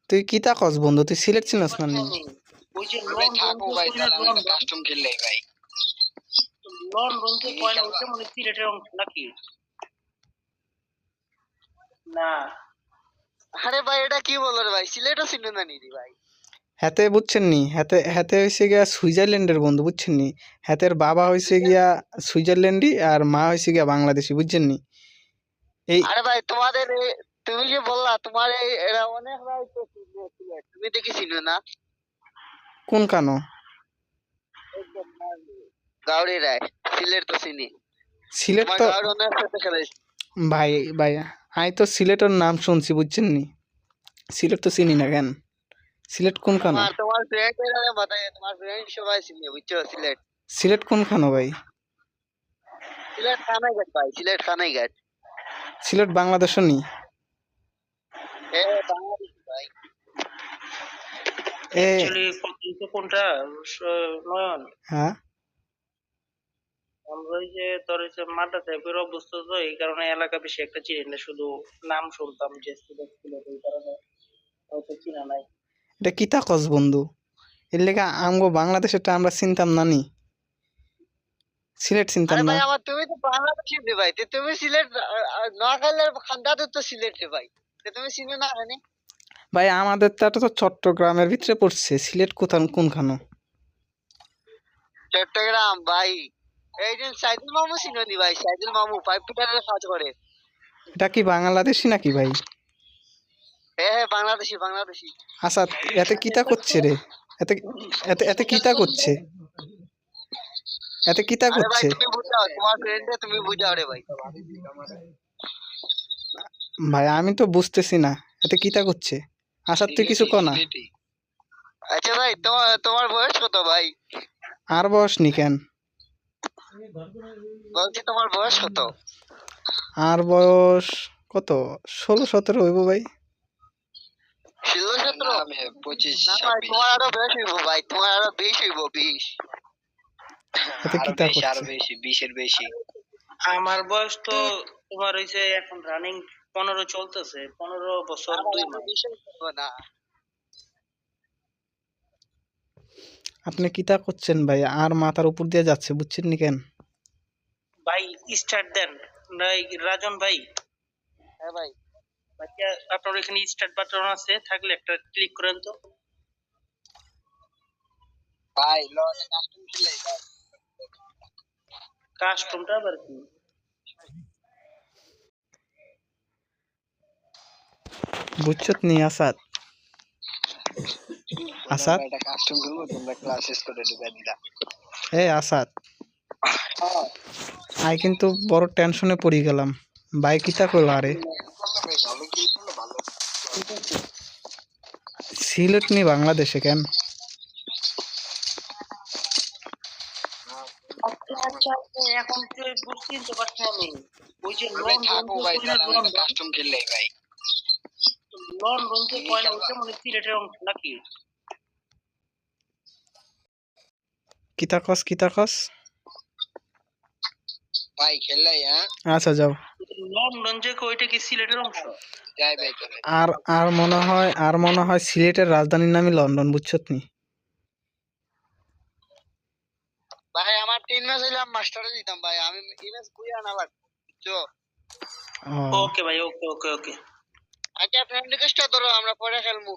তুই কি তা কস বন্ধু, তুই সিলেট চিনস না নি? ওই যে ভাই থাকো ভাই, তাহলে আমি একটা কাস্টম খেললাই ভাই। লন্ডন তো পয়েন্ট ওটা মানে সিলেটের অংশ নাকি? না আরে ভাই এটা কি বলো রে ভাই, সিলেটও চিনে না নি ভাই। হাতে বুঝছেন নি, হাতে হাতে হয়েছে গিয়া সুইজারল্যান্ডের বন্ধু, বুঝছেন নি? হাতের বাবা হয়েছে গিয়া সুইজারল্যান্ডি আর মা হয়েছে গিয়া বাংলাদেশি, বুঝছেন নি? এই আরে ভাই তোমাদের তুমি যে বললা তোমার এরা অনেক ভাই তো সিলেট, তুমি দেখি চিনো না? কোন কানো? গাউরি রায় সিলেট তো চিনি। সিলেট তোমার তো গাউরি অনেক সাথে খেলাইছি ভাই ভাই, আমি তো সিলেটের নাম শুনছি, বুঝছেন নি? সিলেট তো চিনি না কেন? সিলেট কোন কানো? তোমার তোমার ফ্রেন্ড এর মাথায়, তোমার ফ্রেন্ড সবাই চিনি বুঝছো সিলেট। সিলেট কোন খানো ভাই? সিলেট খানাইঘাট ভাই, সিলেট খানাইঘাট। সিলেট বাংলাদেশও নি? বাংলাদেশ ভাই। এ অ্যাকচুয়ালি কোনটা নয়ন? হ্যাঁ, আমরা ওই যে তোর হচ্ছে মাদ্রাসায় টাইপের অবস্থা, তো এই কারণে এলাকা বেশি একটা চিনি না, শুধু নাম শুনতাম যে সিলেট সিলেট, এই কারণে হয়তো চিনা নাই। এটা কি তা কস বন্ধু? এর লেগে আমগো বাংলাদেশেরটা আমরা চিনতাম না নি? সিলেট চিনতাম আরে না? ভাই আমার তুমি তো বাংলাদেশি রে ভাই, তুমি সিলেট নোয়াখালীর খান্দাতে তো সিলেট রে ভাই, তুমি চিনো না জানি? ভাই আমাদের তো চট্টগ্রামের ভিতরে পড়ছে, সিলেট কোনখানো? চট্টগ্রাম ভাই। এই যে সাইদুল মামু চিনো নি ভাই? সাইদুল মামু পাইপ ফিটারের কাজ করে। এটা কি বাংলাদেশি নাকি ভাই? হ্যাঁ বাংলাদেশি বাংলাদেশি। আচ্ছা, এতে কিতা করছে রে? এতে এতে এতে কিতা করছে? এতে কিতা আরে ভাই করছে? তুমি বুঝাও, তোমার ফ্রেন্ডে তুমি বুঝাও রে ভাই। ভাই আমি তো বুঝতেছি না, এতে কিতা করছে? আসার তুই কিছু কনা। আচ্ছা ভাই তোমার তোমার বয়স কত ভাই? আর বয়স নি কেন? বলছি তোমার বয়স কত? আর বয়স কত? 16-17 হইব ভাই। 16-17? 25-26। তোমার আরো বেশি হইব ভাই, তোমার আরো 20 হইব, 20। এতে কিতা আরো করছে? বেশি, 20-এর বেশি। আমার বয়স তো তোমার হইছে এখন রানিং 15 চলতেছে, 15 বছর 2 মাস। না আপনি কিতা করছেন ভাই? আর মাথার উপর দিয়ে যাচ্ছে, বুঝছেন নি কেন? ভাই স্টার্ট দেন। ভাই রাজন ভাই। হ্যাঁ ভাই। ভাইয়া আপনার এখানে স্টার্ট বাটন আছে, থাকলে একটা ক্লিক করেন তো। ভাই লন কাস্টম খেলে ভাই। কাস্টমটা আবার কি? বুঝছত নি আসাদ? আসাদ, এটা কাস্টম করব, তোমরা ক্লাস শেষ করে ঢুকাই দিলা। এ আসাদ, আই কিন্তু বড় টেনশনে পড়ে গেলাম। ভাই কিতা করলো আরে? ভালো কি করলে ভালো। সিলেট নি বাংলাদেশে কেন? আচ্ছা এখন তো বুঝতেই তো পারছি আমি। ওই যে লন থাকো ভাই, তাহলে আমি একটা কাস্টম খেললাই ভাই। লন্ডন তো পয়েন্ট ওটা মানে সিলেটের অংশ নাকি? কিতা কস, কিতা কস? ভাই খেললাই হ্যাঁ। আচ্ছা যাও। লন্ডন যে ওইটা কি সিলেটের অংশ? যাই ভাই চলে। আর আর মনে হয় সিলেটের রাজধানীর নামই লন্ডন, বুঝছত নি? ভাই আমার 3 ম্যাচ হইলাম মাস্টারে দিতাম ভাই, আমি ইমেজ বুইয়া না লাগতো বুঝছো? ও ওকে ভাই, ওকে ওকে ওকে। আচ্ছা ফ্রেন্ড রিকোয়েস্টটা ধরো, আমরা পরে খেলবো।